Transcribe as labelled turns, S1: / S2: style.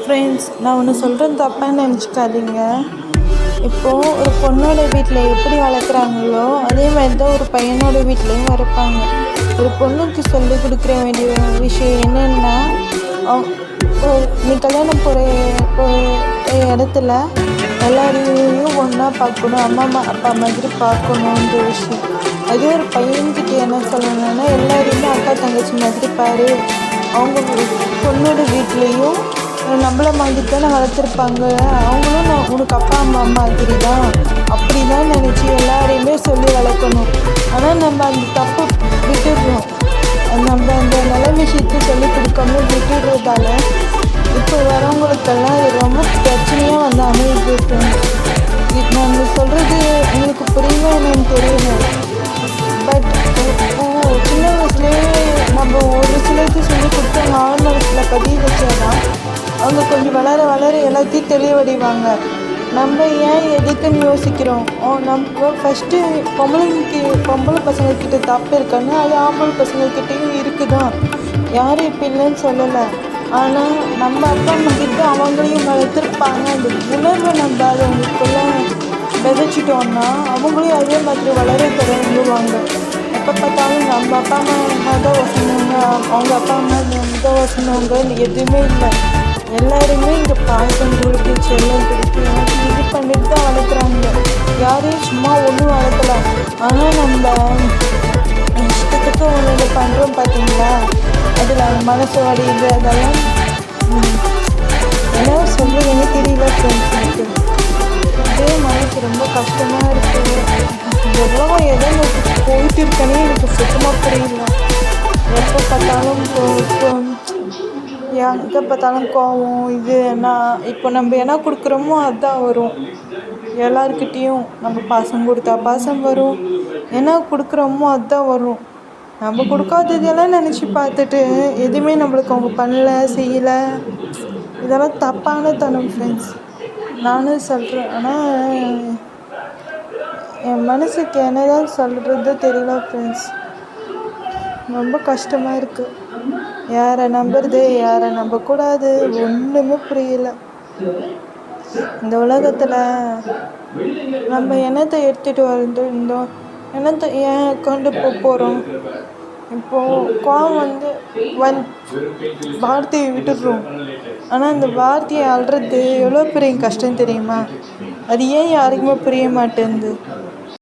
S1: Friends, நான் ஒன்று சொல்கிறேன் தப்பாக நினச்சிக்காதீங்க. இப்போது ஒரு பொண்ணோட வீட்டில் எப்படி வளர்க்குறாங்களோ அதே மாதிரி தான் ஒரு பையனோட வீட்லேயும் வளர்ப்பாங்க. ஒரு பொண்ணுக்கு சொல்லிக் கொடுக்குற வேண்டிய விஷயம் என்னென்னா, நீ கல்யாணம் போகிற இடத்துல எல்லாரையும் ஒன்றா பார்க்கணும், அம்மா அப்பா மாதிரி பார்க்கணுன்ற விஷயம். அதே ஒரு பையன்கிட்ட என்ன சொல்லணும்னா, எல்லாரையுமே அக்கா தங்கச்சி மாதிரி பாரு. அவங்க பொண்ணோட வீட்லேயும் நம்மள மாதிரி தானே வளர்த்துருப்பாங்க, அவங்களும் உனக்கு அப்பா அம்மா மாதிரி தான், அப்படி தான் நினச்சி எல்லாரையுமே சொல்லி வளர்க்கணும். ஆனால் நம்ம அந்த தப்பு விட்டுடுறோம். நம்ம அந்த நல்ல விஷயத்தை சொல்லி கொடுக்காம விட்டுடுறதால இப்போ வரவங்களுக்கெல்லாம் அது ரொம்ப பிரச்சனையாக வந்து அமையுது. நான் சொல்கிறது உங்களுக்கு புரியல என்னன்னு தெரியல. பட் இப்போது சின்ன வயசுலேயே நம்ம ஒரு சிலருக்கு சொல்லி கொடுத்து அவங்க ஆழ் மனசில் பதிவு வச்சாதான் அவங்க கொஞ்சம் வளர வளர எல்லாத்தையும் தெளிவடைவாங்க. நம்ம ஏன் எதுக்குன்னு யோசிக்கிறோம். நம்ம ஃபஸ்ட்டு பொம்பளை பசங்கக்கிட்ட தப்பு இருக்கான்னு அது ஆம்பளை பசங்கக்கிட்டேயும் இருக்குதான், யாரும் இப்போ இல்லைன்னு சொல்லலை. ஆனால் நம்ம அப்பா அம்மா கிட்ட அவங்களையும் வளர்த்துருப்பாங்க. அந்த உணர்வை நம்ம அதை அவங்களுக்குள்ள விதைச்சிட்டோன்னா அவங்களையும் அதே மாதிரி வளர தொடங்குவாங்க. எப்போ பார்த்தாலும் நம்ம அப்பா அம்மா தான் வசனவங்க, அவங்க அப்பா அம்மா தான் வசனவங்க எதுவுமே இல்லை. எல்லாருமே இங்கே பாசம் கொடுத்து செல்லம் கொடுத்து இது பண்ணிட்டு தான் வளர்க்குறாங்க. யாரையும் சும்மா ஒன்றும் வளர்க்கலாம். ஆனால் நம்ம இஷ்டத்துக்கு ஒன்று பண்ணுறோம் பார்த்தீங்களா, அதில் அவங்க மனசு வடியுது. அதெல்லாம் என்ன சொல்கிறதுன்னு தெரியல ஃப்ரெண்ட்ஸுக்கு. இதே மனசு ரொம்ப கஷ்டமாக இருக்குது. எவ்வளோ எதை போயிட்டு இருக்கனே எனக்கு சுத்தமாக புரியல. எப்போ பார்த்தாலும் எங்கே பார்த்தாலும் கோவம். இது என்ன இப்போ நம்ம என்ன கொடுக்குறோமோ அதுதான் வரும். எல்லாருக்கிட்டேயும் நம்ம பாசம் கொடுத்தா பாசம் வரும், என்ன கொடுக்குறோமோ அதுதான் வரும். நம்ம கொடுக்காததெல்லாம் நினச்சி பார்த்துட்டு எதுவுமே நம்மளுக்கு அவங்க பண்ணல செய்யலை, இதெல்லாம் தப்பான தனம் ஃப்ரெண்ட்ஸ். நானும் சொல்கிறேன். ஆனால் என் மனசுக்கு என்னதான் சொல்கிறது தெரியல ஃப்ரெண்ட்ஸ். ரொம்ப கஷ்டமாக இருக்குது. யாரை நம்புறது, யாரை நம்பக்கூடாது, ஒன்றுமே புரியல. இந்த உலகத்தில் நம்ம என்னத்தை எடுத்துகிட்டு வந்துருந்தோம், என்னத்தை ஏன் கொண்டு போகிறோம். இப்போது கோவம் வந்து வார்த்தையை விட்டுடுறோம். ஆனால் அந்த வார்த்தையை அழுறது எவ்வளோ பெரிய கஷ்டம் தெரியுமா? அது ஏன் யாருக்குமே புரிய மாட்டேங்குது.